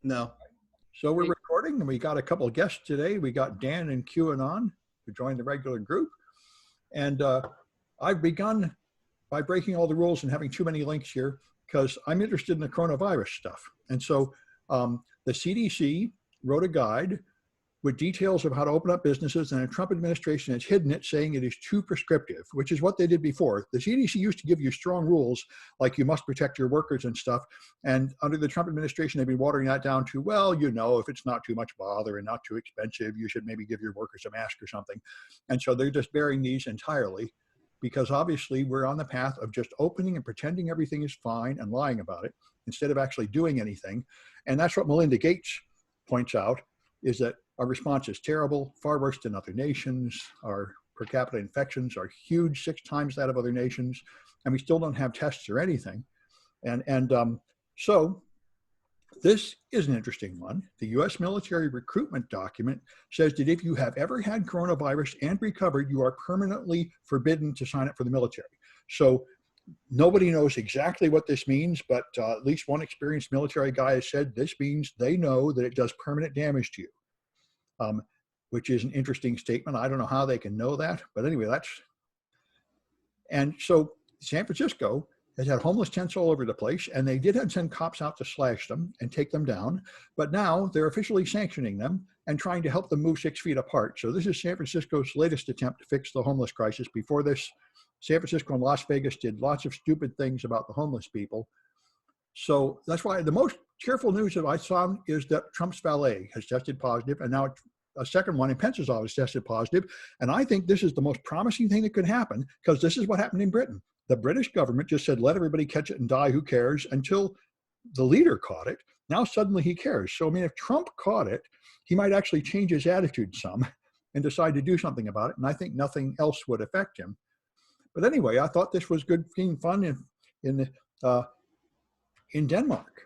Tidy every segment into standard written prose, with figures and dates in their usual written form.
No. So we're recording, and we got a couple of guests today. We got Dan and QAnon who joined the regular group. And I've begun by breaking all the rules and having too many links here because I'm interested in the coronavirus stuff. And so the CDC wrote a guide with details of how to open up businesses, and the Trump administration has hidden it, saying it is too prescriptive, which is what they did before. The CDC used to give you strong rules, like you must protect your workers and stuff. And under the Trump administration, they've been watering that down to, well, you know, if it's not too much bother and not too expensive, you should maybe give your workers a mask or something. And so they're just burying these entirely, because obviously we're on the path of just opening and pretending everything is fine and lying about it instead of actually doing anything. And that's what Melinda Gates points out, is that our response is terrible, far worse than other nations. Our per capita infections are huge, 6 times that of other nations, and we still don't have tests or anything. So this is an interesting one. The U.S. military recruitment document says that if you have ever had coronavirus and recovered, you are permanently forbidden to sign up for the military. So nobody knows exactly what this means, but at least one experienced military guy has said this means they know that it does permanent damage to you. Which is an interesting statement. I don't know how they can know that, but anyway, and so San Francisco has had homeless tents all over the place, and they did have send cops out to slash them and take them down, but now they're officially sanctioning them and trying to help them move 6 feet apart. So this is San Francisco's latest attempt to fix the homeless crisis. Before this, San Francisco and Las Vegas did lots of stupid things about the homeless people. So that's why the most cheerful news that I saw is that Trump's valet has tested positive, and now a second one in Pennsylvania has tested positive. And I think this is the most promising thing that could happen, because this is what happened in Britain. The British government just said, let everybody catch it and die, who cares, until the leader caught it. Now suddenly he cares. So, I mean, if Trump caught it, he might actually change his attitude some and decide to do something about it. And I think nothing else would affect him. But anyway, I thought this was good, being fun in Denmark.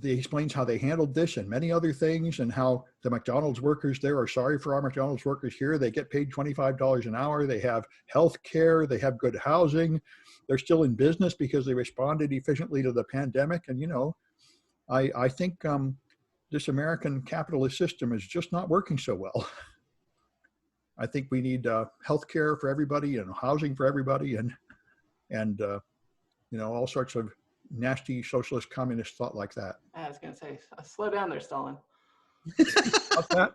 He explains how they handled this and many other things, and how the McDonald's workers there are sorry for our McDonald's workers here. They get paid $25 an hour. They have health care. They have good housing. They're still in business because they responded efficiently to the pandemic. And, you know, I think this American capitalist system is just not working so well. I think we need health care for everybody and housing for everybody, and you know, all sorts of nasty socialist communist thought like that. I was gonna say, slow down there, Stalin. What's that?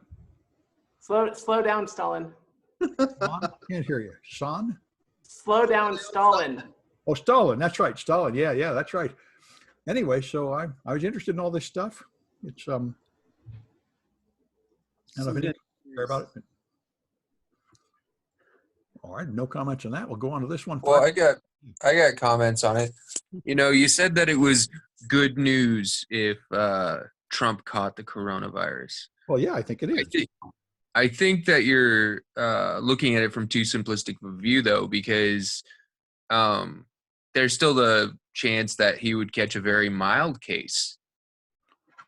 Slow down, Stalin. Son? I can't hear you. Son? Slow down, Stalin. Oh, Stalin. That's right. Stalin. Yeah, that's right. Anyway, so I was interested in all this stuff. It's I don't know if I didn't care about it. But... All right, no comments on that. We'll go on to this one. Well, I got comments on it. You know, you said that it was good news if Trump caught the coronavirus. Well, yeah, I think it is. I think that you're looking at it from too simplistic of a view, though, because there's still the chance that he would catch a very mild case.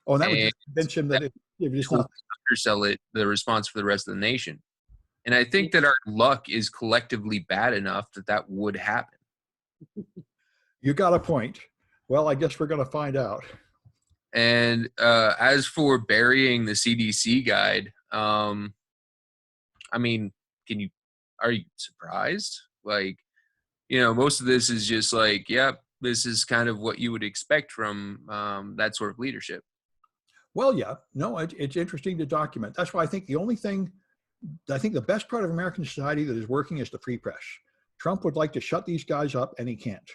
Oh, and that would just convince him that if it's not undersell it, the response for the rest of the nation. And I think that our luck is collectively bad enough that would happen. You got a point. Well, I guess we're going to find out. And as for burying the CDC guide, I mean, are you surprised? Like, you know, most of this is just like, yep, this is kind of what you would expect from that sort of leadership. Well, yeah, no, it's interesting to document. That's why I think the best part of American society that is working is the free press. Trump would like to shut these guys up, and he can't.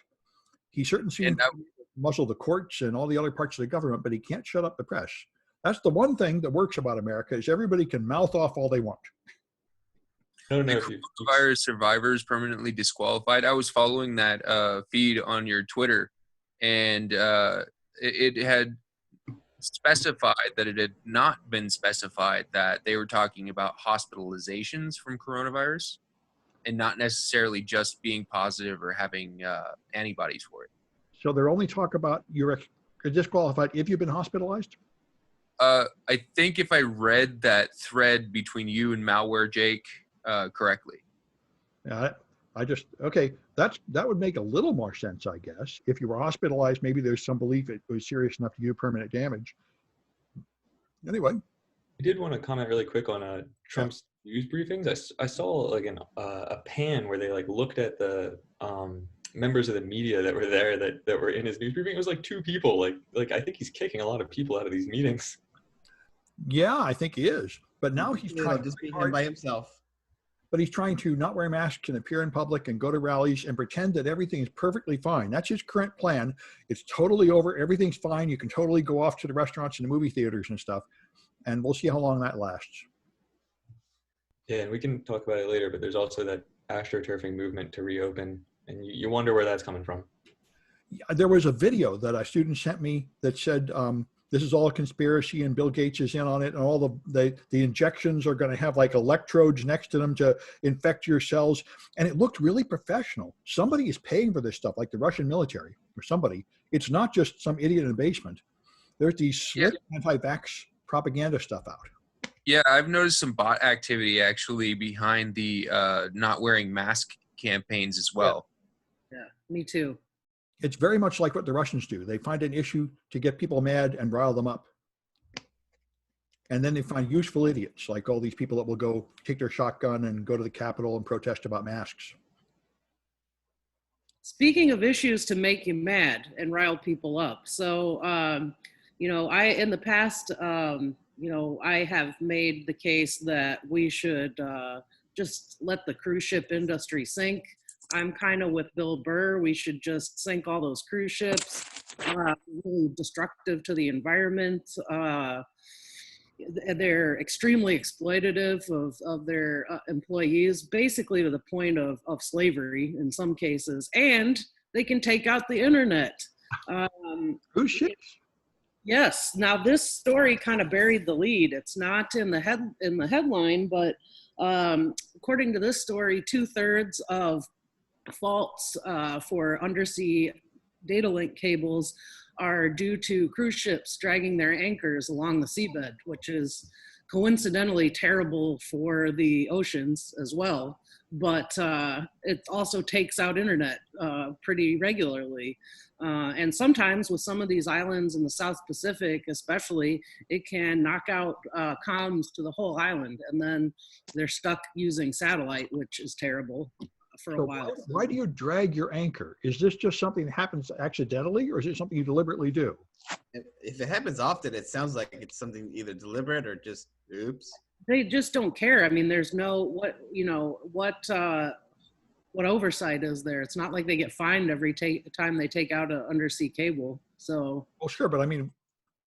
He certainly seems to muzzle the courts and all the other parts of the government, but he can't shut up the press. That's the one thing that works about America, is everybody can mouth off all they want. I don't know if coronavirus survivors permanently disqualified. I was following that feed on your Twitter, and it had specified that it had not been specified that they were talking about hospitalizations from coronavirus and not necessarily just being positive or having antibodies for it. So they're only talk about you're disqualified if you've been hospitalized? I think if I read that thread between you and Malware Jake correctly. Yeah, okay, that would make a little more sense, I guess. If you were hospitalized, maybe there's some belief it was serious enough to do permanent damage. Anyway. I did want to comment really quick on Trump's news briefings. I saw like a pan where they like looked at the members of the media that were there that were in his news briefing. It was like 2 people. Like I think he's kicking a lot of people out of these meetings. Yeah, I think he is. But now he's trying just be him by himself. But he's trying to not wear masks and appear in public and go to rallies and pretend that everything is perfectly fine. That's his current plan. It's totally over. Everything's fine. You can totally go off to the restaurants and the movie theaters and stuff. And we'll see how long that lasts. Yeah, and we can talk about it later, but there's also that astroturfing movement to reopen, and you wonder where that's coming from. There was a video that a student sent me that said, this is all a conspiracy and Bill Gates is in on it, and all the injections are going to have like electrodes next to them to infect your cells. And it looked really professional. Somebody is paying for this stuff, like the Russian military or somebody. It's not just some idiot in a basement. There's these slick anti-vax propaganda stuff out. Yeah, I've noticed some bot activity actually behind the not wearing mask campaigns as well. Yeah, me too. It's very much like what the Russians do. They find an issue to get people mad and rile them up. And then they find useful idiots, like all these people that will go take their shotgun and go to the Capitol and protest about masks. Speaking of issues to make you mad and rile people up. So, in the past, I have made the case that we should just let the cruise ship industry sink. I'm kind of with Bill Burr. We should just sink all those cruise ships. Really destructive to the environment. They're extremely exploitative of their employees, basically to the point of slavery in some cases. And they can take out the internet. Cruise ships? Yes. Now this story kind of buried the lead. It's not in the headline, but according to this story, 2/3 of faults for undersea data link cables are due to cruise ships dragging their anchors along the seabed, which is coincidentally terrible for the oceans as well. But it also takes out internet pretty regularly. And sometimes with some of these islands in the South Pacific, especially, it can knock out comms to the whole island. And then they're stuck using satellite, which is terrible for a while. Why do you drag your anchor? Is this just something that happens accidentally, or is it something you deliberately do? If it happens often, it sounds like it's something either deliberate or just oops. They just don't care. I mean, there's no what oversight is there? It's not like they get fined every time they take out an undersea cable. So. Well, sure, but I mean,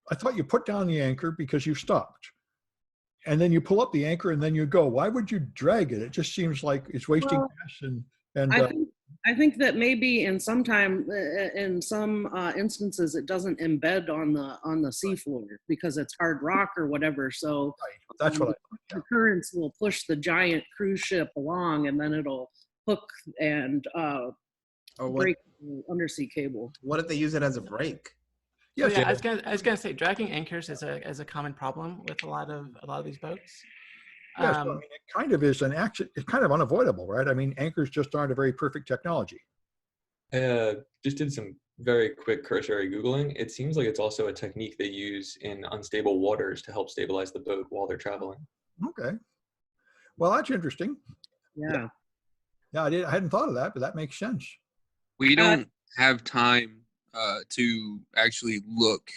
I thought you put down the anchor because you stopped, and then you pull up the anchor and then you go. Why would you drag it? It just seems like it's wasting gas and. I think that maybe in some instances it doesn't embed on the seafloor because it's hard rock or whatever. So that's what the currents will push the giant cruise ship along, and then it'll hook and break the undersea cable. What if they use it as a brake? Yes, yeah, I was gonna say dragging anchors is a common problem with a lot of these boats. Yes, I mean, it kind of is an accident. It's kind of unavoidable, right? I mean, anchors just aren't a very perfect technology. Just did some very quick cursory Googling. It seems like it's also a technique they use in unstable waters to help stabilize the boat while they're traveling. Okay. Well, that's interesting. Yeah. Yeah, I hadn't thought of that, but that makes sense. We don't have time to actually look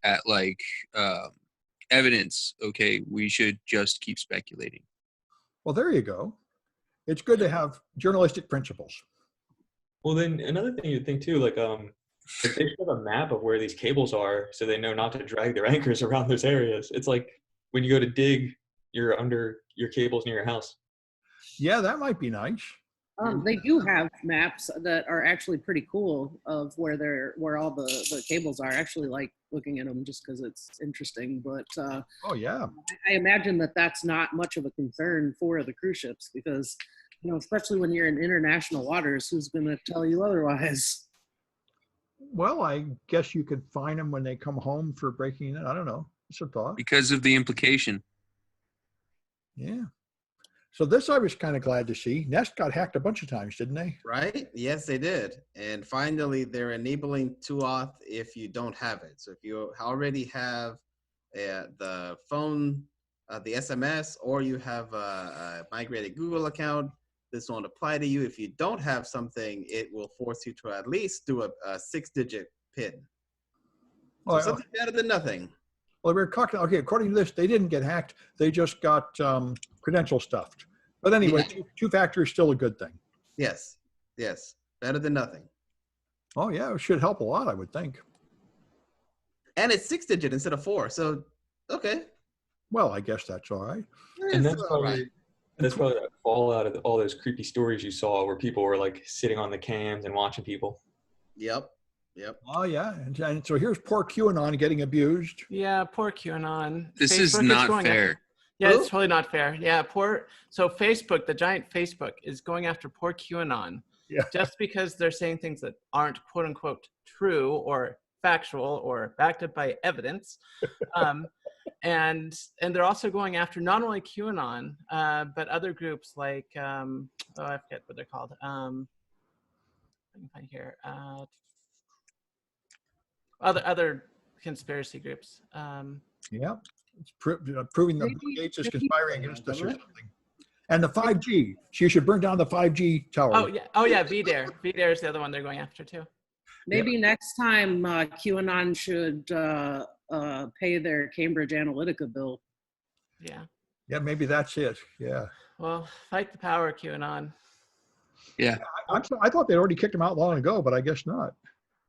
at evidence. Okay, we should just keep speculating. Well, there you go. It's good to have journalistic principles. Well, then another thing you'd think too, if they have a map of where these cables are so they know not to drag their anchors around those areas. It's like when you go to dig, you're under your cables near your house. Yeah, that might be nice. They do have maps that are actually pretty cool of where all the cables are. I actually like looking at them just because it's interesting. But oh yeah, I imagine that that's not much of a concern for the cruise ships because, especially when you're in international waters, who's going to tell you otherwise? Well, I guess you could fine them when they come home for breaking it. I don't know. It's a thought. Because of the implication. Yeah. So this I was kind of glad to see. Nest got hacked a bunch of times, didn't they? Right? Yes, they did. And finally, they're enabling 2auth if you don't have it. So if you already have the phone, the SMS, or you have a migrated Google account, this won't apply to you. If you don't have something, it will force you to at least do a 6-digit PIN. So something better than nothing. Well, we're talking, okay, according to this, they didn't get hacked. They just got credential stuffed. But anyway, two-factor is still a good thing. Yes, yes, better than nothing. Oh, yeah, it should help a lot, I would think. And it's 6-digit instead of 4, so, okay. Well, I guess that's all right. And that's probably that fallout of all those creepy stories you saw where people were like sitting on the cams and watching people. Yep. Oh, yeah. And so here's poor QAnon getting abused. Yeah, poor QAnon. This is not fair. Yeah, it's totally not fair. Yeah, so Facebook, the giant Facebook, is going after poor QAnon just because they're saying things that aren't quote unquote true or factual or backed up by evidence. And they're also going after not only QAnon, but other groups like, I forget what they're called. I can find here. Other conspiracy groups. It's proving that Bill Gates is conspiring against us or something. And the 5G. She should burn down the 5G tower. Oh yeah, VDARE. VDARE is the other one they're going after too. Maybe next time QAnon should pay their Cambridge Analytica bill. Yeah, maybe that's it. Yeah. Well, fight the power, QAnon. Yeah. I thought they'd already kicked him out long ago, but I guess not.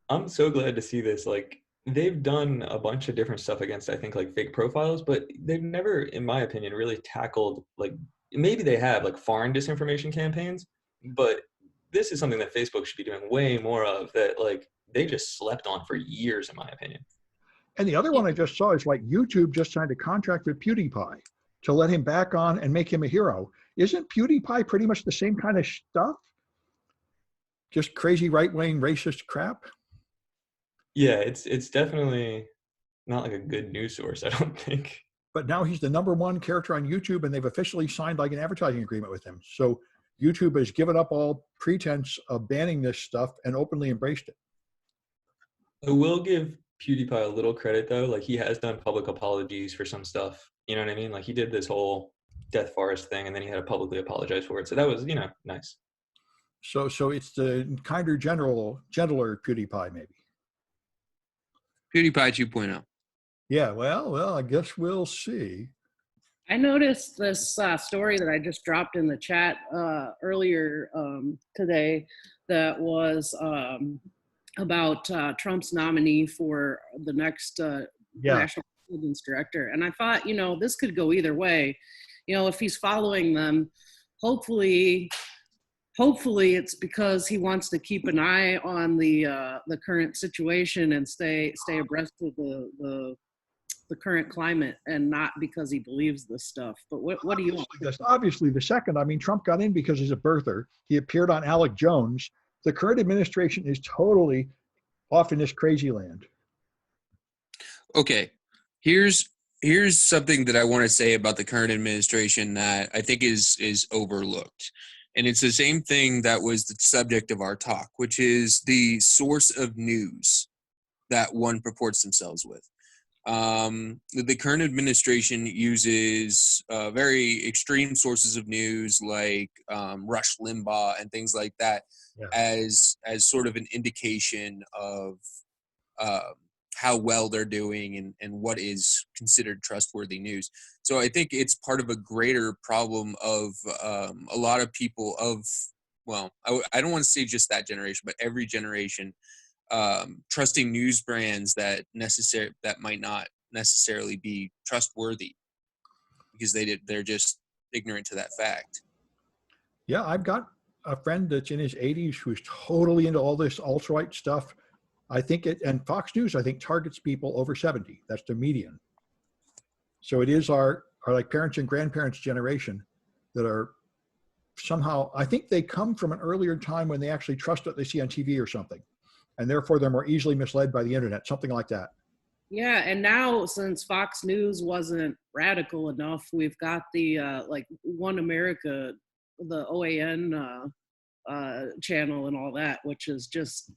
I'm so glad to see this. Like, they've done a bunch of different stuff against, I think, like fake profiles, but they've never, in my opinion, really tackled, like, maybe they have like foreign disinformation campaigns, but this is something that Facebook should be doing way more of, that like they just slept on for years, in my opinion. And the other one I just saw is like YouTube just signed a contract with PewDiePie to let him back on and make him a hero. Isn't PewDiePie pretty much the same kind of stuff? Just crazy right-wing racist crap? Yeah, it's definitely not like a good news source, I don't think. But now he's the #1 character on YouTube, and they've officially signed like an advertising agreement with him. So YouTube has given up all pretense of banning this stuff and openly embraced it. I will give PewDiePie a little credit though. Like, he has done public apologies for some stuff. You know what I mean? Like, he did this whole Death Forest thing, and then he had to publicly apologize for it. So that was, nice. So it's the kinder, gentler PewDiePie, maybe. PewDiePie 2.0. Yeah, well, I guess we'll see. I noticed this story that I just dropped in the chat earlier today that was about Trump's nominee for the next National Intelligence Director. And I thought, this could go either way. If he's following them, hopefully it's because he wants to keep an eye on the current situation and stay abreast of the current climate, and not because he believes this stuff. But what do you want? Obviously the second. I mean, Trump got in because he's a birther. He appeared on Alec Jones. The current administration is totally off in this crazy land. Okay, here's something that I want to say about the current administration that I think is overlooked. And it's the same thing that was the subject of our talk, which is the source of news that one purports themselves with. The current administration uses very extreme sources of news like Rush Limbaugh and things like that as sort of an indication of how well they're doing and what is considered trustworthy news. So I think it's part of a greater problem of a lot of people I don't want to say just that generation, but every generation trusting news brands that might not necessarily be trustworthy because they're just ignorant to that fact. Yeah, I've got a friend that's in his 80s who's totally into all this alt-right stuff. I think and Fox News, I think, targets people over 70. That's the median. So it is our like parents and grandparents generation that are somehow, I think they come from an earlier time when they actually trust what they see on TV or something. And therefore they're more easily misled by the internet, something like that. Yeah, and now since Fox News wasn't radical enough, we've got the like One America, the OAN channel and all that, which is just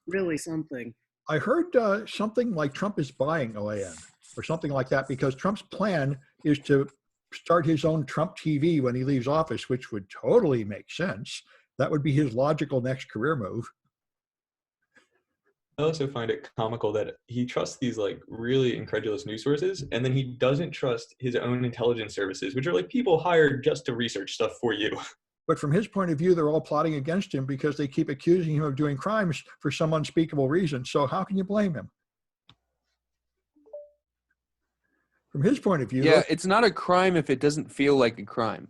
really something. I heard something like Trump is buying OAN. or something like that, because Trump's plan is to start his own Trump TV when he leaves office, which would totally make sense. That would be his logical next career move. I also find it comical that he trusts these like really incredulous news sources, and then he doesn't trust his own intelligence services, which are like people hired just to research stuff for you. But from his point of view, they're all plotting against him because they keep accusing him of doing crimes for some unspeakable reason. So how can you blame him? From his point of view. Yeah, it's not a crime if it doesn't feel like a crime.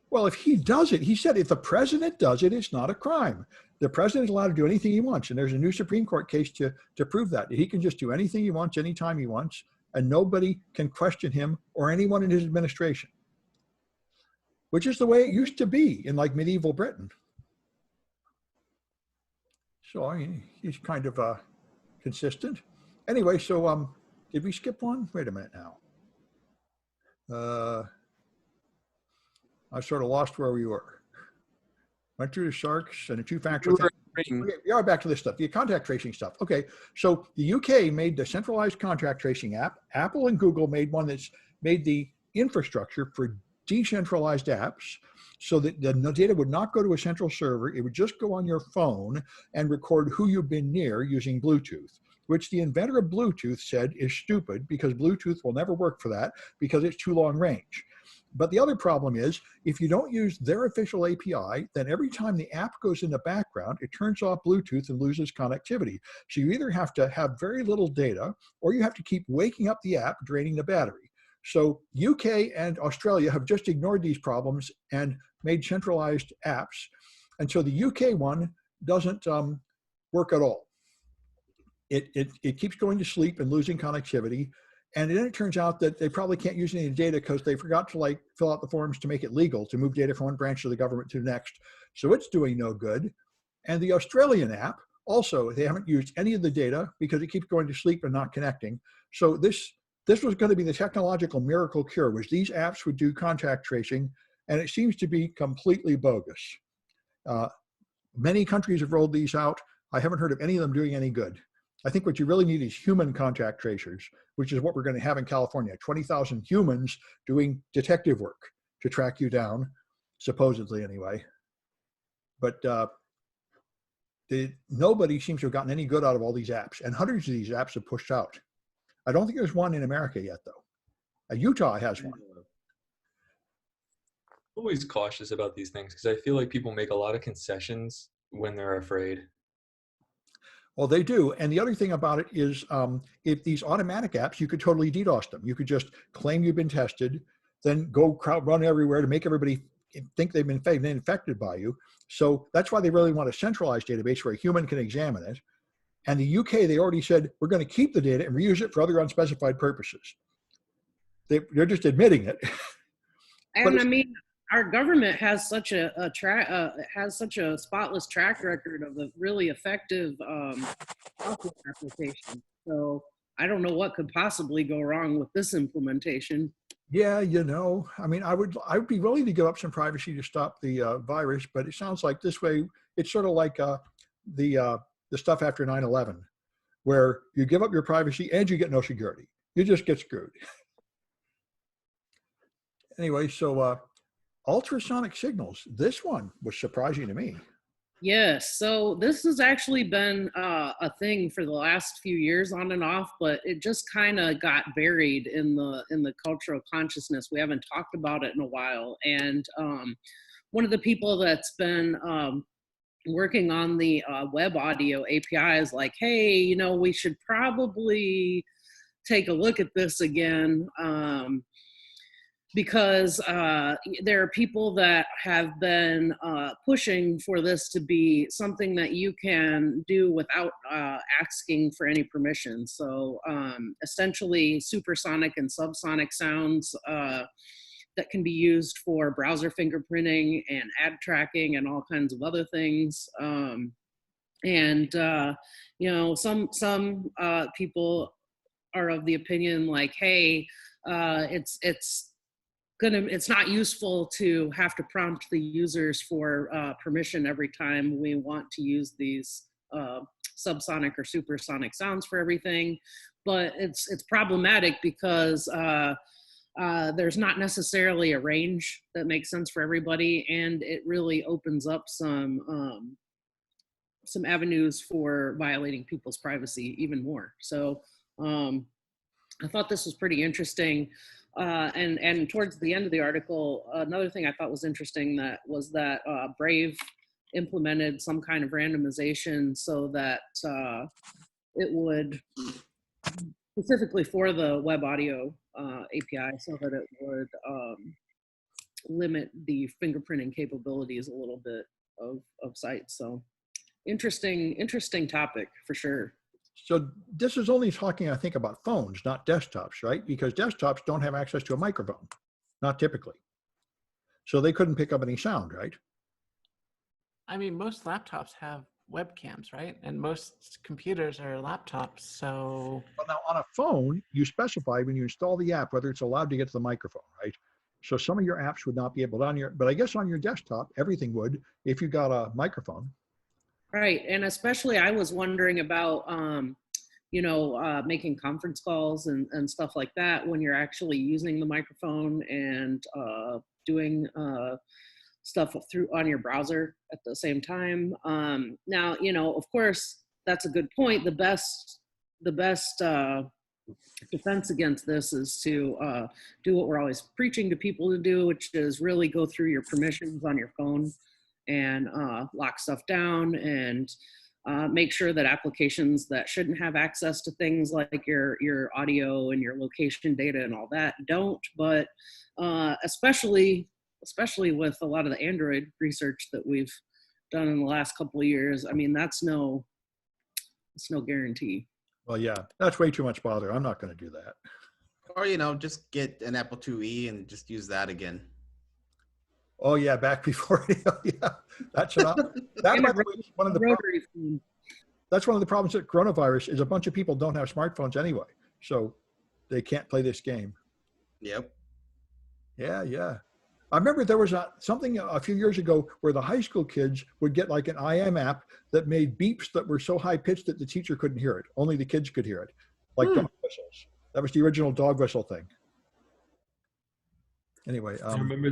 Well, if he does it, he said if the president does it, it's not a crime. The president is allowed to do anything he wants. And there's a new Supreme Court case to prove that. He can just do anything he wants, anytime he wants, and nobody can question him or anyone in his administration, which is the way it used to be in like medieval Britain. So I mean, he's kind of consistent. Anyway, so did we skip one? Wait a minute now. I sort of lost where we were. Went through the sharks and the two-factor thing. Okay, we are back to this stuff, the contact tracing stuff. Okay, so the UK made the centralized contact tracing app. Apple and Google made one that's made the infrastructure for decentralized apps so that the data would not go to a central server. It would just go on your phone and record who you've been near using Bluetooth, which the inventor of Bluetooth said is stupid because Bluetooth will never work for that because it's too long range. But the other problem is, if you don't use their official API, then every time the app goes in the background, it turns off Bluetooth and loses connectivity. So you either have to have very little data, or you have to keep waking up the app, draining the battery. So UK and Australia have just ignored these problems and made centralized apps. And so the UK one doesn't work at all. It keeps going to sleep and losing connectivity. And then it turns out that they probably can't use any data because they forgot to like fill out the forms to make it legal to move data from one branch of the government to the next. So it's doing no good. And the Australian app, also, they haven't used any of the data because it keeps going to sleep and not connecting. So this was going to be the technological miracle cure, was these apps would do contact tracing, and it seems to be completely bogus. Many countries have rolled these out. I haven't heard of any of them doing any good. I think what you really need is human contact tracers, which is what we're going to have in California, 20,000 humans doing detective work to track you down, supposedly anyway. But nobody seems to have gotten any good out of all these apps, and hundreds of these apps have pushed out. I don't think there's one in America yet, though. Utah has one. I'm always cautious about these things because I feel like people make a lot of concessions when they're afraid. Well, they do. And the other thing about it is if these automatic apps, you could totally DDoS them. You could just claim you've been tested, then go crowd run everywhere to make everybody think they've been infected by you. So that's why they really want a centralized database where a human can examine it. And the UK, they already said, we're going to keep the data and reuse it for other unspecified purposes. They're just admitting it. And I mean, our government has such a spotless track record of a really effective software application. So I don't know what could possibly go wrong with this implementation. Yeah, you know, I mean, I would be willing to give up some privacy to stop the virus, but it sounds like this way, it's sort of like the stuff after 9/11, where you give up your privacy and you get no security. You just get screwed. Anyway, so ultrasonic signals. This one was surprising to me. Yes, so this has actually been a thing for the last few years on and off, but it just kind of got buried in the cultural consciousness. We haven't talked about it in a while. And one of the people that's been working on the web audio API is like, hey, you know, we should probably take a look at this again. Because there are people that have been pushing for this to be something that you can do without asking for any permission. So essentially supersonic and subsonic sounds that can be used for browser fingerprinting and ad tracking and all kinds of other things. You know, some people are of the opinion like, hey, it's not useful to have to prompt the users for permission every time we want to use these subsonic or supersonic sounds for everything. but it's problematic because there's not necessarily a range that makes sense for everybody, and it really opens up some avenues for violating people's privacy even more. So I thought this was pretty interesting. And towards the end of the article, another thing I thought was interesting was that Brave implemented some kind of randomization so that it would, specifically for the web audio API, so that it would limit the fingerprinting capabilities a little bit of sites. So interesting topic for sure. So this is only talking, I think, about phones, not desktops, right? Because desktops don't have access to a microphone, not typically. So they couldn't pick up any sound, right? I mean, most laptops have webcams, right? And most computers are laptops, so... Well, now on a phone, you specify when you install the app whether it's allowed to get to the microphone, right? So some of your apps would not be able to but I guess on your desktop, everything would if you got a microphone. Right, and especially I was wondering about, making conference calls and stuff like that when you're actually using the microphone and doing stuff on your browser at the same time. Now, of course, that's a good point. The best defense against this is to do what we're always preaching to people to do, which is really go through your permissions on your phone and lock stuff down and make sure that applications that shouldn't have access to things like your audio and your location data and all that don't. But especially with a lot of the Android research that we've done in the last couple of years, I mean, it's no guarantee. Well, yeah, that's way too much bother. I'm not going to do that. Or, just get an Apple IIe and just use that again. Oh yeah, back before. Yeah, that's by the way, is one of the problems. That's one of the problems with coronavirus is a bunch of people don't have smartphones anyway, so they can't play this game. Yep. Yeah. I remember there was something a few years ago where the high school kids would get like an IM app that made beeps that were so high pitched that the teacher couldn't hear it. Only the kids could hear it, like dog whistles. That was the original dog whistle thing. Anyway, I remember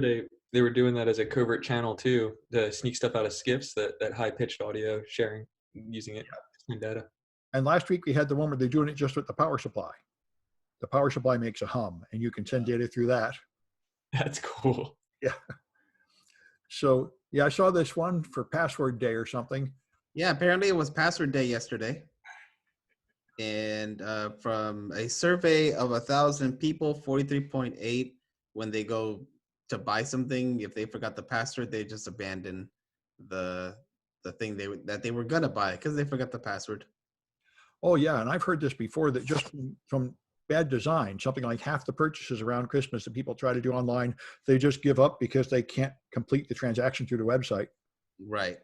they were doing that as a covert channel too, to sneak stuff out of skiffs, that high-pitched audio sharing, using it in data. And last week we had the one where they're doing it just with the power supply. The power supply makes a hum, and you can send data through that. That's cool. Yeah. So, yeah, I saw this one for Password Day or something. Yeah, apparently it was Password Day yesterday. And from a survey of 1,000 people, 43.8, when they go to buy something, if they forgot the password, they just abandon the thing that they were gonna buy because they forgot the password. Oh yeah, and I've heard this before, that just from bad design, something like half the purchases around Christmas that people try to do online, they just give up because they can't complete the transaction through the website. Right.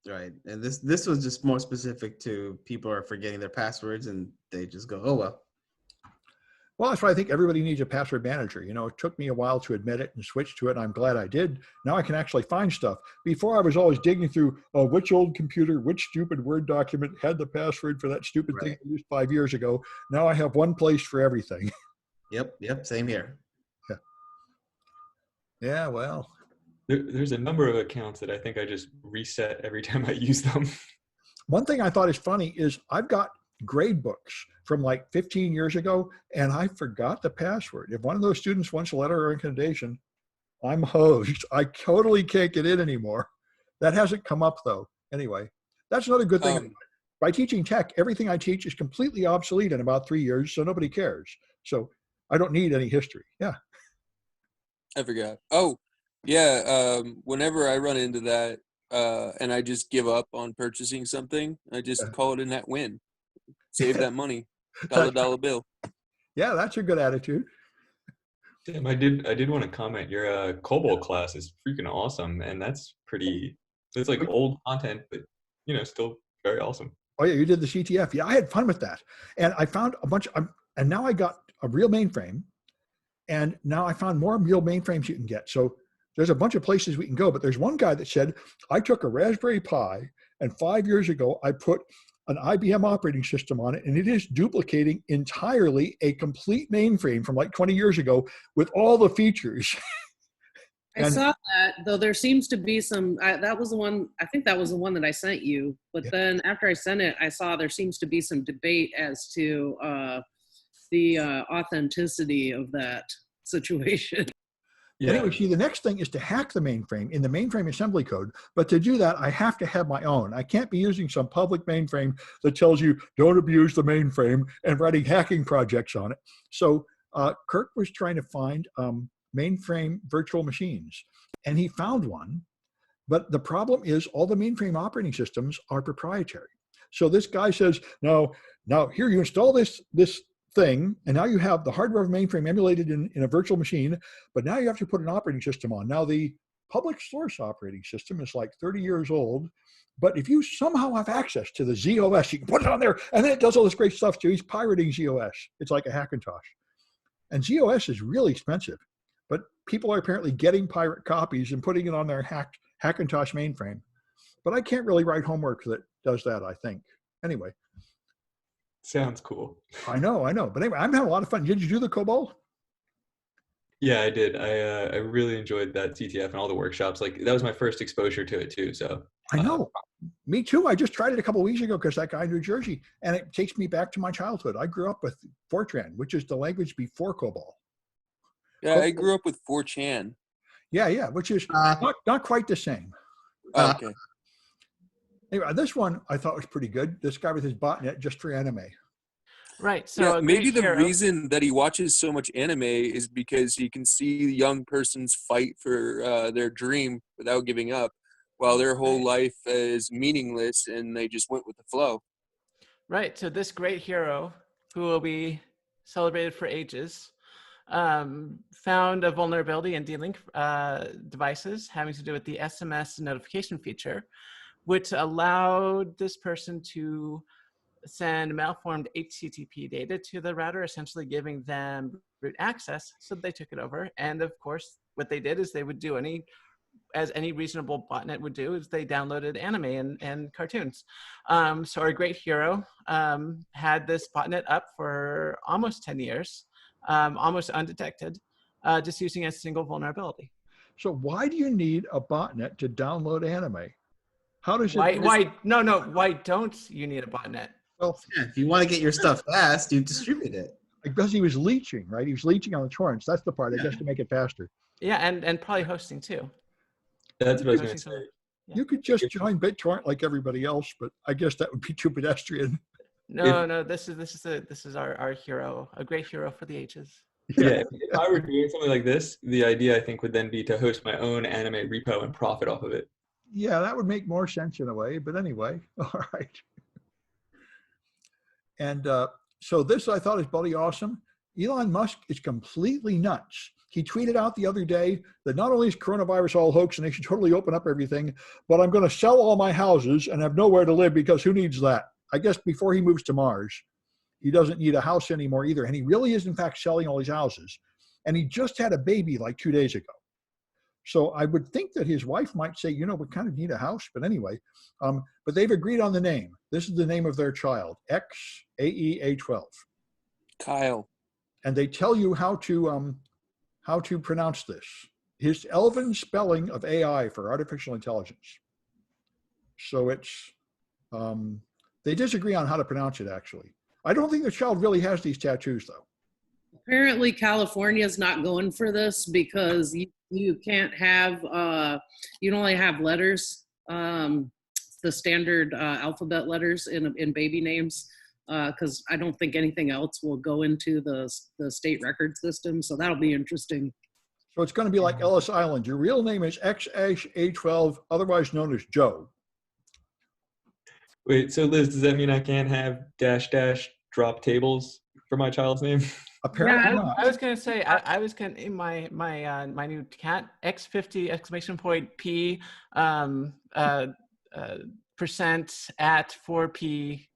And this was just more specific to people are forgetting their passwords and they just go, oh well. Well, that's why I think everybody needs a password manager. It took me a while to admit it and switch to it, and I'm glad I did. Now I can actually find stuff. Before I was always digging through, which old computer, which stupid Word document had the password for that stupid thing I used 5 years ago. Now I have one place for everything. Yep, same here. Yeah, well. There's a number of accounts that I think I just reset every time I use them. One thing I thought is funny is I've got grade books from like 15 years ago, and I forgot the password. If one of those students wants a letter of recommendation, I'm hosed. I totally can't get in anymore. That hasn't come up though. Anyway, that's another good thing. By teaching tech, everything I teach is completely obsolete in about 3 years, so nobody cares. So I don't need any history. Yeah. I forgot. Oh, yeah. Whenever I run into that and I just give up on purchasing something, I just call it a net win. Save that money. Dollar bill. Yeah, that's a good attitude. Tim, I did want to comment. Your COBOL class is freaking awesome, and it's like old content, but still very awesome. Oh yeah, you did the CTF. Yeah, I had fun with that, and I found a bunch. And now I got a real mainframe, and now I found more real mainframes you can get. So there's a bunch of places we can go, but there's one guy that said, I took a Raspberry Pi, and 5 years ago I put an IBM operating system on it, and it is duplicating entirely a complete mainframe from like 20 years ago with all the features. I saw that, though there seems to be some, that was the one, I think that was the one that I sent you. But then after I sent it, I saw there seems to be some debate as to the authenticity of that situation. Yeah. Anyway, see, the next thing is to hack the mainframe in the mainframe assembly code. But to do that, I have to have my own. I can't be using some public mainframe that tells you don't abuse the mainframe and writing hacking projects on it. So Kirk was trying to find mainframe virtual machines, and he found one. But the problem is all the mainframe operating systems are proprietary. So this guy says, now here you install this thing, and now you have the hardware of mainframe emulated in a virtual machine, but now you have to put an operating system on. Now the public source operating system is like 30 years old, but if you somehow have access to the ZOS, you can put it on there, and then it does all this great stuff too. He's pirating ZOS. It's like a Hackintosh. And ZOS is really expensive, but people are apparently getting pirate copies and putting it on their Hackintosh mainframe. But I can't really write homework that does that, I think. Anyway. Sounds cool. I know. But anyway, I'm having a lot of fun. Did you do the COBOL? Yeah, I did. I really enjoyed that CTF and all the workshops. Like, that was my first exposure to it too. So I know. Me too. I just tried it a couple of weeks ago because that guy in New Jersey, and it takes me back to my childhood. I grew up with Fortran, which is the language before COBOL. Yeah, I grew up with 4chan. Yeah, which is not quite the same. Okay. Anyway, this one I thought was pretty good. This guy with his botnet just for anime. Right. So maybe the reason that he watches so much anime is because he can see young persons fight for their dream without giving up, while their whole life is meaningless and they just went with the flow. Right. So this great hero, who will be celebrated for ages, found a vulnerability in D-Link devices having to do with the SMS notification feature, which allowed this person to send malformed HTTP data to the router, essentially giving them root access. So they took it over. And of course, what they did is they would do as any reasonable botnet would do, is they downloaded anime and cartoons. So our great hero had this botnet up for almost 10 years, almost undetected, just using a single vulnerability. So why do you need a botnet to download anime? How does it? Why don't you need a botnet? Well, if you want to get your stuff fast, you distribute it. Because he was leeching, right? He was leeching on the torrents. That's the part, I guess, to make it faster. Yeah, and probably hosting too. That's what I was going to say. Yeah. You could just join BitTorrent like everybody else, but I guess that would be too pedestrian. No. This is our hero, a great hero for the ages. Yeah, if I were doing something like this, the idea I think would then be to host my own anime repo and profit off of it. Yeah, that would make more sense in a way. But anyway, all right. And so this I thought is bloody awesome. Elon Musk is completely nuts. He tweeted out the other day that not only is coronavirus all hoax and they should totally open up everything, but I'm going to sell all my houses and have nowhere to live because who needs that? I guess before he moves to Mars, he doesn't need a house anymore either. And he really is, in fact, selling all his houses. And he just had a baby like 2 days ago. So I would think that his wife might say, we kind of need a house. But anyway, but they've agreed on the name. This is the name of their child, XAEA12. Kyle. And they tell you how to pronounce this. His Elven spelling of AI for artificial intelligence. So it's, they disagree on how to pronounce it, actually. I don't think the child really has these tattoos, though. Apparently, California's not going for this because you can't have, you can only have letters, the standard alphabet letters in baby names, because I don't think anything else will go into the state record system. So that'll be interesting. So it's going to be like Ellis Island. Your real name is XA12, otherwise known as Joe. Wait, so Liz, does that mean I can't have -- drop tables for my child's name? Apparently not. I was gonna say I was gonna in my new cat X50 !P % at 4P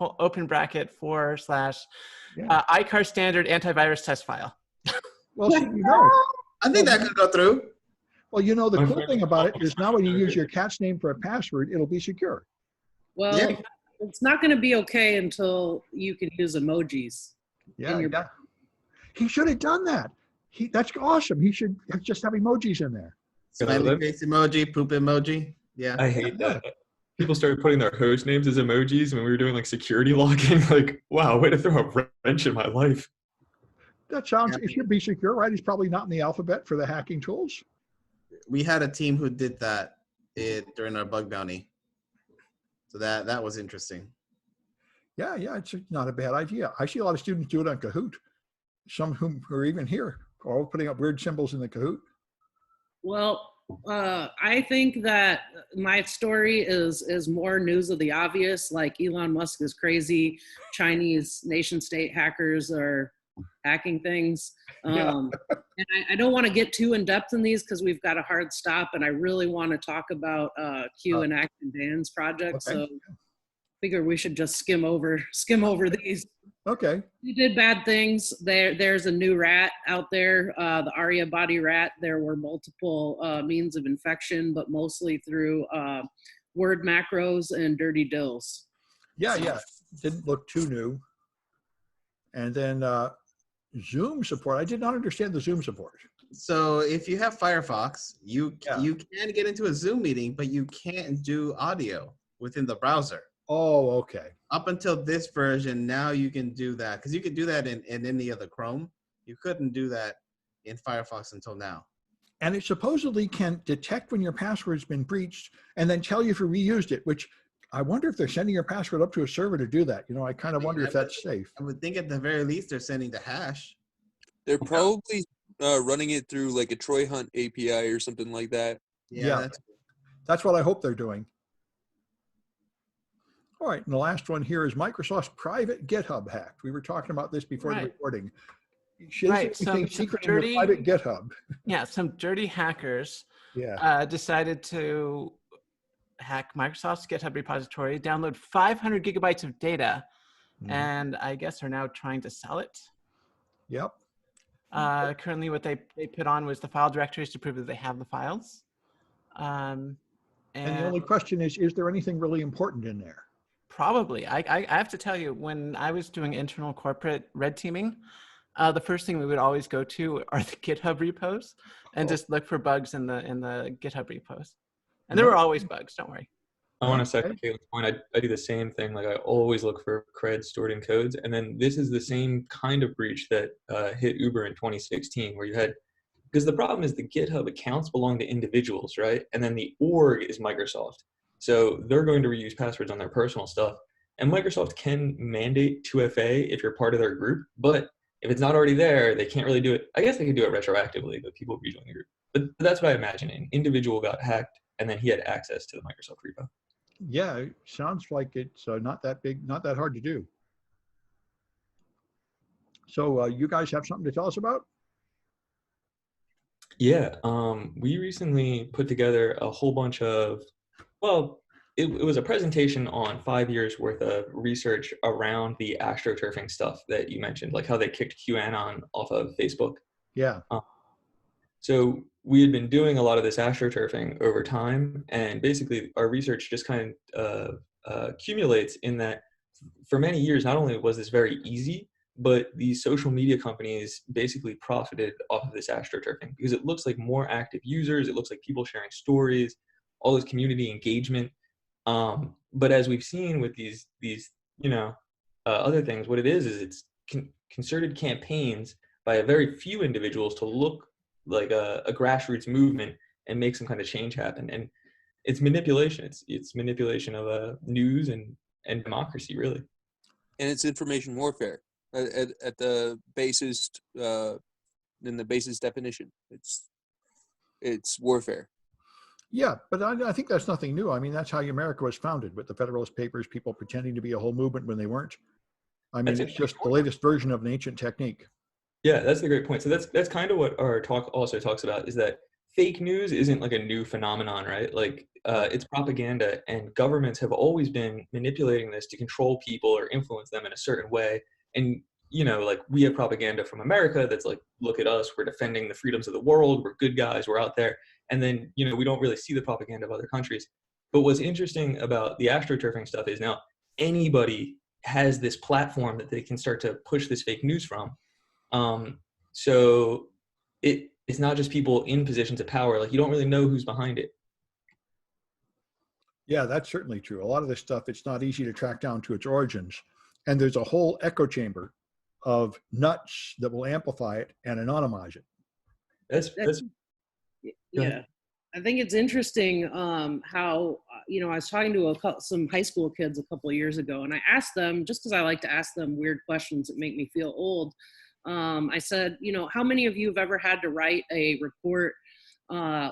open bracket / ICAR standard antivirus test file. Well, see, I think that could go through. Well, the cool thing about it is now when you use your cat's name for a password, it'll be secure. Well, Yeah. it's not going to be okay until you can use emojis. Yeah, your- yeah. He should have done that. That's awesome. He should just have emojis in there. Smiley face emoji, poop emoji. Yeah. I hate that. People started putting their host names as emojis when we were doing like security logging. Like, wow, way to throw a wrench in my life. That sounds, it should be secure, right? He's probably not in the alphabet for the hacking tools. We had a team who did that during our bug bounty. So that was interesting. Yeah, it's not a bad idea. I see a lot of students do it on Kahoot. Some whom are even here are all putting up weird symbols in the Kahoot. Well, I think that my story is more news of the obvious, like Elon Musk is crazy, Chinese nation state hackers are hacking things. And I don't want to get too in depth in these because we've got a hard stop, and I really want to talk about Q and Action Dan's project. Okay. So figure we should just skim over these. Okay. He did bad things. There's a new rat out there, the Arya body rat. There were multiple means of infection, but mostly through word macros and dirty dills. Yeah. Didn't look too new. And then Zoom support. I did not understand the Zoom support. So if you have Firefox, you can get into a Zoom meeting, but you can't do audio within the browser. Oh, okay. Up until this version, now you can do that because you could do that in any other Chrome. You couldn't do that in Firefox until now. And it supposedly can detect when your password's been breached and then tell you if you reused it, which I wonder if they're sending your password up to a server to do that. I kind of wonder if that's safe. I would think at the very least they're sending the hash. They're probably running it through like a Troy Hunt API or something like that. Yeah. That's what I hope they're doing. All right, and the last one here is Microsoft's private GitHub hack. We were talking about this before the recording. Some secret dirty, in your private GitHub. Yeah, some dirty hackers decided to hack Microsoft's GitHub repository, download 500 gigabytes of data, and I guess are now trying to sell it. Yep. Currently, what they put on was the file directories to prove that they have the files. And the only question is there anything really important in there? Probably. I have to tell you, when I was doing internal corporate red teaming, the first thing we would always go to are the GitHub repos and just look for bugs in the GitHub repos. And there were always bugs, don't worry. I want to second Kaitlyn's point. I do the same thing. Like I always look for creds stored in codes. And then this is the same kind of breach that hit Uber in 2016, where you had, because the problem is the GitHub accounts belong to individuals, right? And then the org is Microsoft. So they're going to reuse passwords on their personal stuff. And Microsoft can mandate 2FA if you're part of their group, but if it's not already there, they can't really do it. I guess they could do it retroactively, but people rejoin the group. But that's what I imagine. An individual got hacked, and then he had access to the Microsoft repo. Yeah, it sounds like it's not that big, not that hard to do. So you guys have something to tell us about? Yeah, we recently put together a whole bunch of, it was a presentation on 5 years worth of research around the astroturfing stuff that you mentioned, like how they kicked QAnon off of Facebook. Yeah. So we had been doing a lot of this astroturfing over time, and basically our research just kind of accumulates in that for many years, not only was this very easy, but these social media companies basically profited off of this astroturfing because it looks like more active users, it looks like people sharing stories, all this community engagement. But as we've seen with these other things, what it is it's concerted campaigns by a very few individuals to look like a grassroots movement and make some kind of change happen. And it's manipulation. It's manipulation of news and democracy, really. And it's information warfare at the basest in the basest definition. It's warfare. Yeah, but I think that's nothing new. I mean, that's how America was founded, with the Federalist Papers, people pretending to be a whole movement when they weren't. I mean, it's just the latest version of an ancient technique. Yeah, that's a great point. So that's kind of what our talk also talks about, is that fake news isn't like a new phenomenon, right? Like it's propaganda, and governments have always been manipulating this to control people or influence them in a certain way. And, like we have propaganda from America that's like, look at us, we're defending the freedoms of the world, we're good guys, we're out there. And then, we don't really see the propaganda of other countries. But what's interesting about the astroturfing stuff is now anybody has this platform that they can start to push this fake news from. So it's not just people in positions of power. Like, you don't really know who's behind it. Yeah, that's certainly true. A lot of this stuff, it's not easy to track down to its origins. And there's a whole echo chamber of nuts that will amplify it and anonymize it. Yeah. I think it's interesting how, I was talking to some high school kids a couple of years ago, and I asked them, just because I like to ask them weird questions that make me feel old, I said, how many of you have ever had to write a report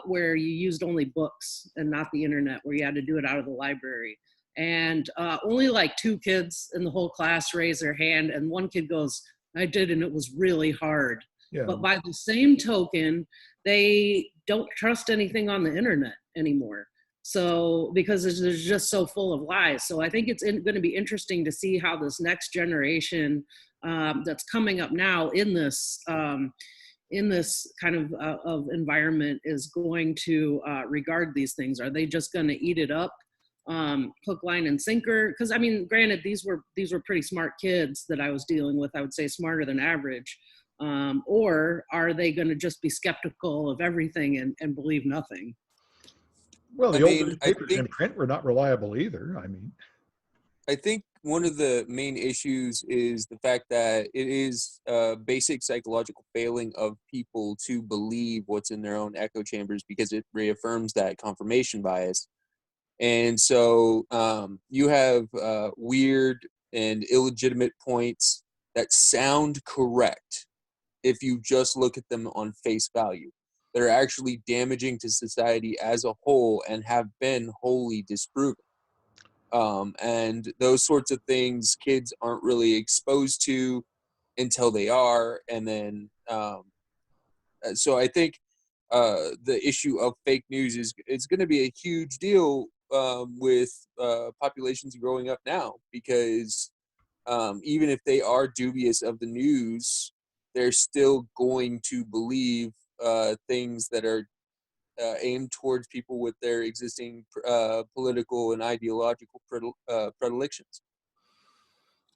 where you used only books and not the internet, where you had to do it out of the library? And only like 2 kids in the whole class raised their hand, and one kid goes, I did, and it was really hard. Yeah. But by the same token, they don't trust anything on the internet anymore. So, because it's just so full of lies. So I think it's going to be interesting to see how this next generation that's coming up now in this kind of environment is going to regard these things. Are they just going to eat it up, hook, line, and sinker? Because, I mean, granted, these were pretty smart kids that I was dealing with. I would say smarter than average. Or are they going to just be skeptical of everything and believe nothing? Well, the old newspapers in print were not reliable either. I think one of the main issues is the fact that it is a basic psychological failing of people to believe what's in their own echo chambers, because it reaffirms that confirmation bias. And so you have weird and illegitimate points that sound correct if you just look at them on face value, that are actually damaging to society as a whole and have been wholly disproven. And those sorts of things kids aren't really exposed to until they are. And then, so I think the issue of fake news is going to be a huge deal with populations growing up now, because even if they are dubious of the news, they're still going to believe things that are aimed towards people with their existing political and ideological predilections.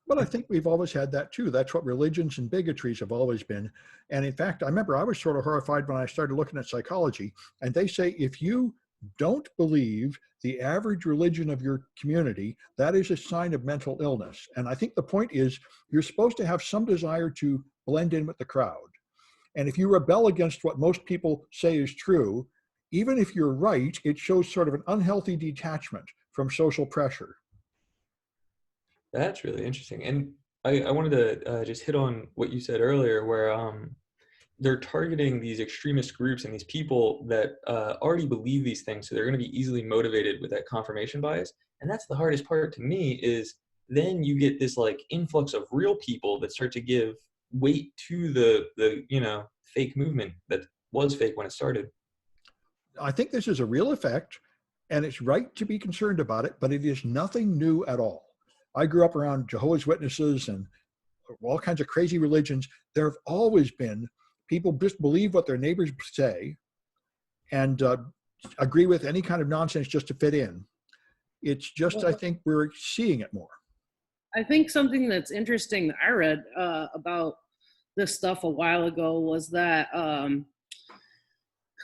Well, I think we've always had that too. That's what religions and bigotries have always been. And in fact, I remember I was sort of horrified when I started looking at psychology, and they say if you don't believe the average religion of your community, that is a sign of mental illness. And I think the point is you're supposed to have some desire to blend in with the crowd. And if you rebel against what most people say is true, even if you're right, it shows sort of an unhealthy detachment from social pressure. That's really interesting. And I wanted to just hit on what you said earlier, where they're targeting these extremist groups and these people that already believe these things. So they're going to be easily motivated with that confirmation bias. And that's the hardest part to me, is then you get this like influx of real people that start to give weight to the fake movement that was fake when it started. I think this is a real effect, and it's right to be concerned about it, but it is nothing new at all. I grew up around Jehovah's Witnesses and all kinds of crazy religions. There have always been people just believe what their neighbors say and agree with any kind of nonsense just to fit in. It's just, I think we're seeing it more. I think something that's interesting that I read about this stuff a while ago was that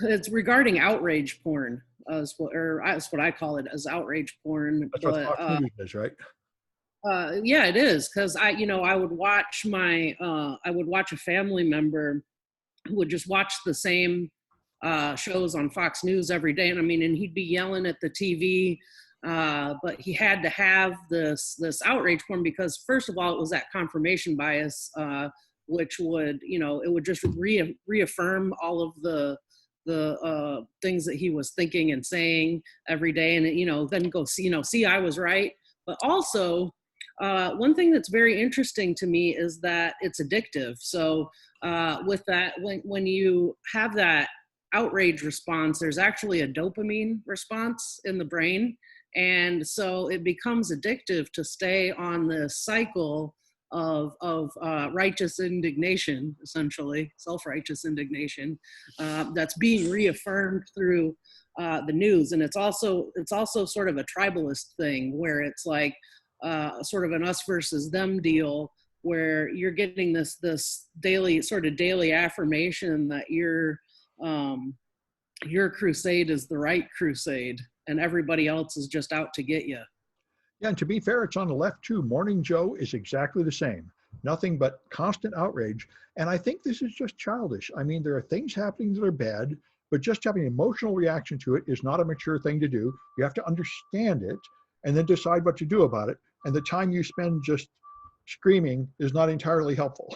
it's regarding outrage porn, that's what I call it, as outrage porn. That's what Fox News is, right? Yeah, it is, because I would watch a family member who would just watch the same shows on Fox News every day, and he'd be yelling at the TV, but he had to have this outrage porn because, first of all, it was that confirmation bias, which would it would just reaffirm all of the things that he was thinking and saying every day, and then go see I was right. But also, one thing that's very interesting to me is that it's addictive. So with that, when you have that outrage response, there's actually a dopamine response in the brain. And so it becomes addictive to stay on this cycle of righteous indignation, essentially self-righteous indignation, that's being reaffirmed through the news. And it's also sort of a tribalist thing where it's like sort of an us versus them deal, where you're getting this daily affirmation that your crusade is the right crusade and everybody else is just out to get you. Yeah, and to be fair, it's on the left too. Morning Joe is exactly the same. Nothing but constant outrage. And I think this is just childish. I mean, there are things happening that are bad, but just having an emotional reaction to it is not a mature thing to do. You have to understand it and then decide what to do about it. And the time you spend just screaming is not entirely helpful.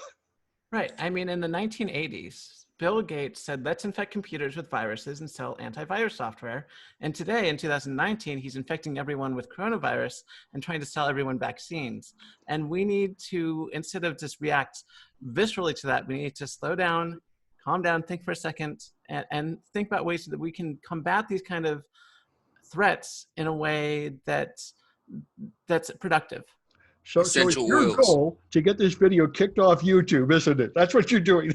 Right. I mean, in the 1980s, Bill Gates said, let's infect computers with viruses and sell antivirus software. And today, in 2019, he's infecting everyone with coronavirus and trying to sell everyone vaccines. And we need to, instead of just react viscerally to that, we need to slow down, calm down, think for a second, and think about ways that we can combat these kind of threats in a way that's productive. So it's your goal to get this video kicked off YouTube, isn't it? That's what you're doing.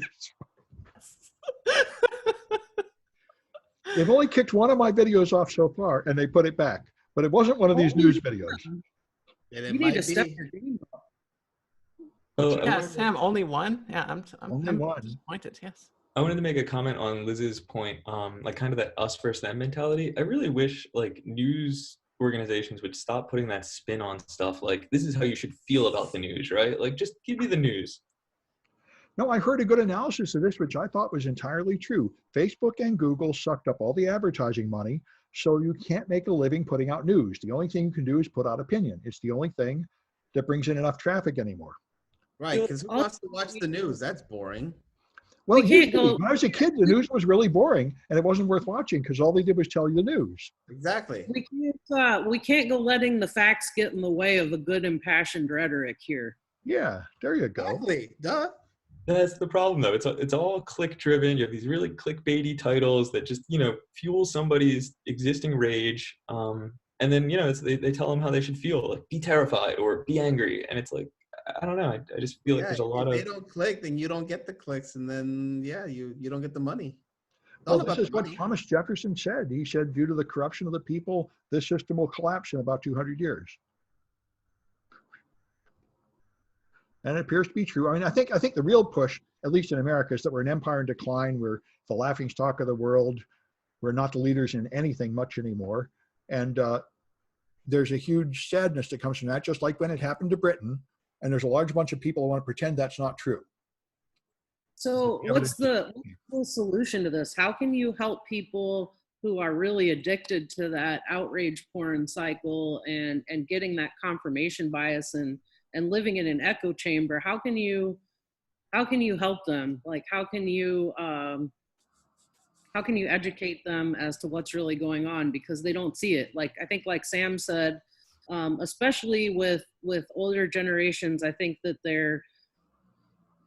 They've only kicked one of my videos off so far, and they put it back. But it wasn't one of these news videos. You need to step your game up. Yeah, Sam, only one? Yeah, I'm one. disappointed, yes. I wanted to make a comment on Liz's point, like kind of that us versus them mentality. I really wish like news organizations would stop putting that spin on stuff like this is how you should feel about the news, right? Like just give me the news. No, I heard a good analysis of this, which I thought was entirely true. Facebook and Google sucked up all the advertising money, so you can't make a living putting out news. The only thing you can do is put out opinion. It's the only thing that brings in enough traffic anymore. Right, because who wants to watch the news? That's boring. Well, when I was a kid, the news was really boring, and it wasn't worth watching because all they did was tell you the news. Exactly. We can't go letting the facts get in the way of a good impassioned rhetoric here. Yeah, there you go. Exactly. Duh. That's the problem, though. It's all click-driven. You have these really clickbaity titles that just, fuel somebody's existing rage. And then, they tell them how they should feel, like be terrified or be angry. And it's like, I don't know. I just feel like there's a lot of. If they don't click, then you don't get the clicks, and then you don't get the money. Well, this is what Thomas Jefferson said. He said, due to the corruption of the people, this system will collapse in about 200 years. And it appears to be true. I mean, I think the real push, at least in America, is that we're an empire in decline. We're the laughing stock of the world. We're not the leaders in anything much anymore. And there's a huge sadness that comes from that, just like when it happened to Britain. And there's a large bunch of people who want to pretend that's not true. So what's the solution to this? How can you help people who are really addicted to that outrage porn cycle and getting that confirmation bias and living in an echo chamber? How can you help them? Like, how can you educate them as to what's really going on, because they don't see it? Like, I think like Sam said, especially with older generations, I think that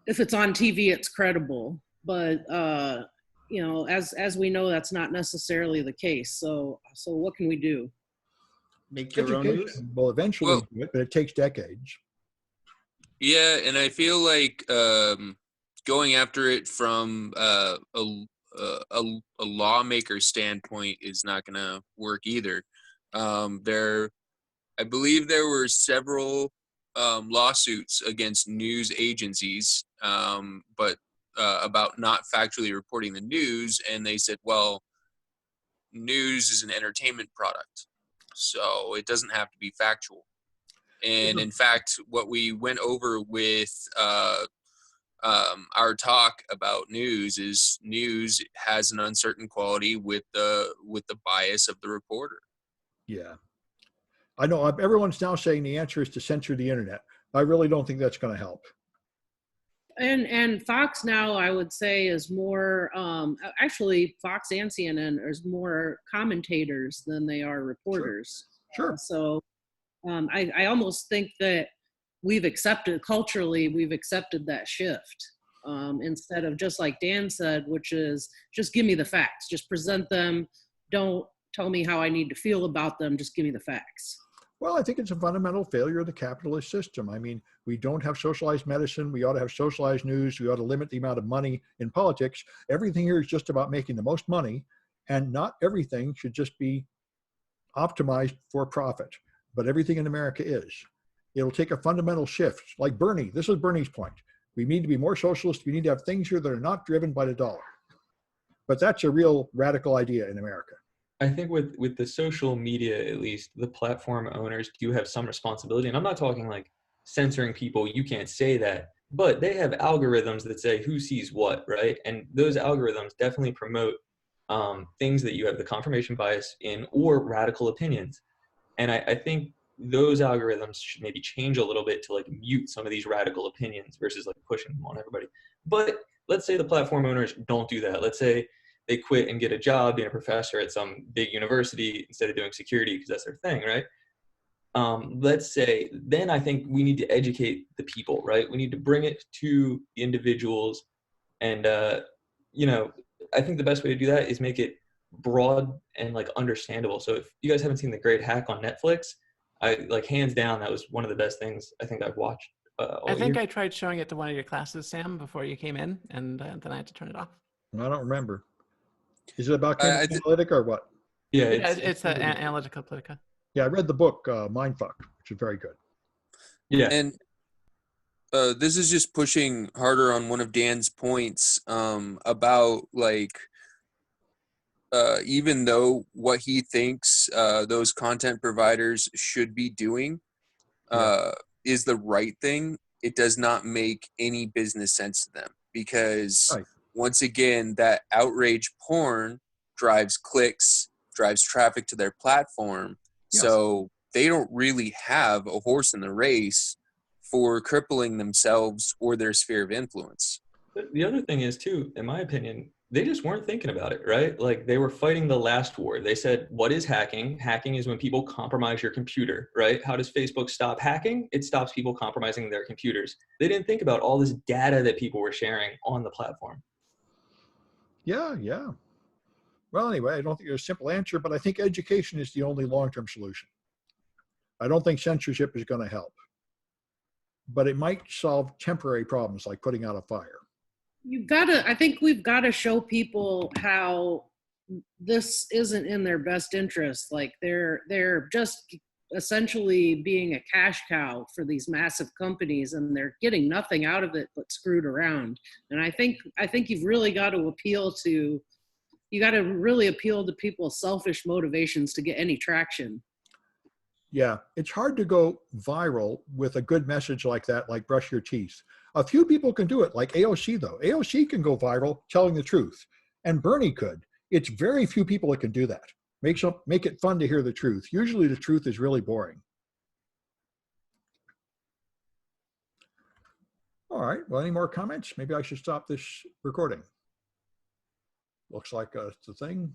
if it's on TV, it's credible, but as we know, that's not necessarily the case. So what can we do? Make your own news? Well, eventually do it, but it takes decades. Yeah, and I feel like going after it from a lawmaker standpoint is not going to work either. I believe there were several lawsuits against news agencies, but about not factually reporting the news, and they said, well, news is an entertainment product, so it doesn't have to be factual. And in fact, what we went over with our talk about news is news has an uncertain quality with the bias of the reporter. Yeah. I know everyone's now saying the answer is to censor the internet. I really don't think that's going to help. And Fox now, I would say, is more, actually Fox and CNN is more commentators than they are reporters. Sure. I almost think that culturally, we've accepted that shift instead of just like Dan said, which is just give me the facts, just present them. Don't tell me how I need to feel about them. Just give me the facts. Well, I think it's a fundamental failure of the capitalist system. I mean, we don't have socialized medicine. We ought to have socialized news. We ought to limit the amount of money in politics. Everything here is just about making the most money, and not everything should just be optimized for profit. But everything in America is. It'll take a fundamental shift. Like Bernie, this is Bernie's point. We need to be more socialist. We need to have things here that are not driven by the dollar. But that's a real radical idea in America. I think with the social media, at least, the platform owners do have some responsibility. And I'm not talking like censoring people, you can't say that, but they have algorithms that say who sees what, right? And those algorithms definitely promote things that you have the confirmation bias in, or radical opinions. And I think those algorithms should maybe change a little bit to like mute some of these radical opinions versus like pushing them on everybody. But let's say the platform owners don't do that. Let's say they quit and get a job being a professor at some big university instead of doing security because that's their thing, right? Let's say, then I think we need to educate the people, right? We need to bring it to the individuals. And, you know, I think the best way to do that is make it broad and like understandable. So if you guys haven't seen The Great Hack on Netflix, I like hands down, that was one of the best things I think I've watched all I think year. I tried showing it to one of your classes, Sam, before you came in, and then I had to turn it off. I don't remember. Is it about Cambridge Analytica or what? Yeah, It's Analytica Politica. Yeah, I read the book, Mindfuck, which is very good. yeah. And this is just pushing harder on one of Dan's points about like, even though what he thinks those content providers should be doing is the right thing, it does not make any business sense to them, because once again, that outrage porn drives clicks, drives traffic to their platform. Yes. So they don't really have a horse in the race for crippling themselves or their sphere of influence. But the other thing is too, in my opinion, they just weren't thinking about it, right? Like they were fighting the last war. They said, what is hacking? Hacking is when people compromise your computer, right? How does Facebook stop hacking? It stops people compromising their computers. They didn't think about all this data that people were sharing on the platform. Yeah. Well, anyway, I don't think there's a simple answer, but I think education is the only long-term solution. I don't think censorship is going to help, but it might solve temporary problems like putting out a fire. I think we've got to show people how this isn't in their best interest. Like they're just essentially being a cash cow for these massive companies, and they're getting nothing out of it but screwed around. And I think you've really got to appeal to people's selfish motivations to get any traction. Yeah, it's hard to go viral with a good message like that, like brush your teeth. A few people can do it, like AOC though. AOC can go viral telling the truth, and Bernie could. It's very few people that can do that. Make it fun to hear the truth. Usually the truth is really boring. All right, well, any more comments? Maybe I should stop this recording. Looks like it's the thing.